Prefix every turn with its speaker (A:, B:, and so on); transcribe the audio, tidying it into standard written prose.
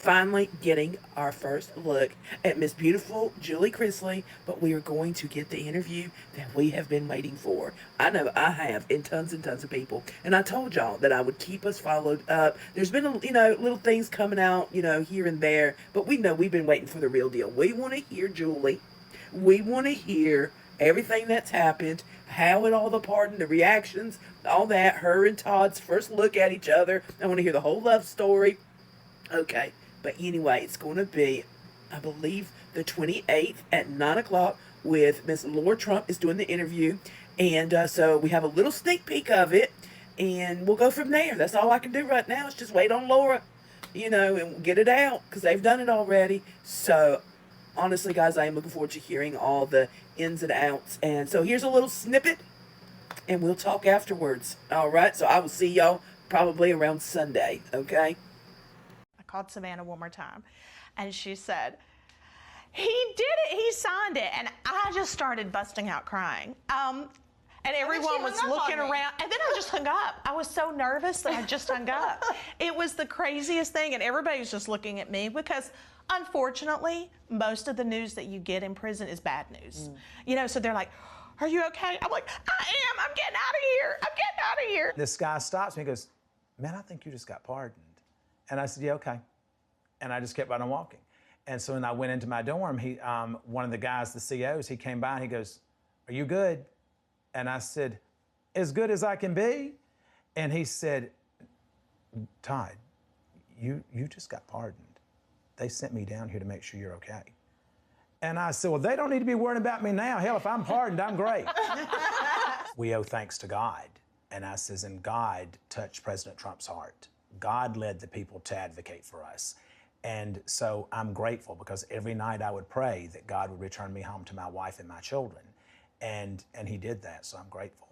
A: Finally getting our first look at Miss Beautiful Julie Chrisley, but we are going to get the interview that we have been waiting for. I know I have, and tons of people. And I told y'all that I would keep us followed up. There's been, little things coming out, here and there, but we know we've been waiting for the real deal. We want to hear Julie. We want to hear everything that's happened, how it all the pardon, the reactions, all that, her and Todd's first look at each other. I want to hear the whole love story. Okay, but anyway, it's going to be, I believe, the 28th at 9 o'clock with Miss Lara Trump is doing the interview. And so we have a little sneak peek of it, and we'll go from there. That's all I can do right now is just wait on Lara, and get it out because they've done it already. So honestly, guys, I am looking forward to hearing all the ins and outs. And so here's a little snippet, and we'll talk afterwards. All right, so I will see y'all probably around Sunday, okay?
B: Called Savannah one more time, and she said, he did it, he signed it, and I just started busting out crying. And everyone was looking around, and then I just hung up. I was so nervous that I just hung up. It was the craziest thing, and everybody was just looking at me because, unfortunately, most of the news that you get in prison is bad news. So they're like, are you okay? I'm like, I am, I'm getting out of here, I'm getting out of here.
C: This guy stops me and goes, man, I think you just got pardoned. And I said, yeah, okay. And I just kept right on walking. And so when I went into my dorm, one of the guys, the COs, he came by and he goes, are you good? And I said, as good as I can be. And he said, Todd, you just got pardoned. They sent me down here to make sure you're okay. And I said, well, they don't need to be worrying about me now. Hell, if I'm pardoned, I'm great. We owe thanks to God. And I says, and God touched President Trump's heart. God led the people to advocate for us. And so I'm grateful because every night I would pray that God would return me home to my wife and my children. And he did that, so I'm grateful.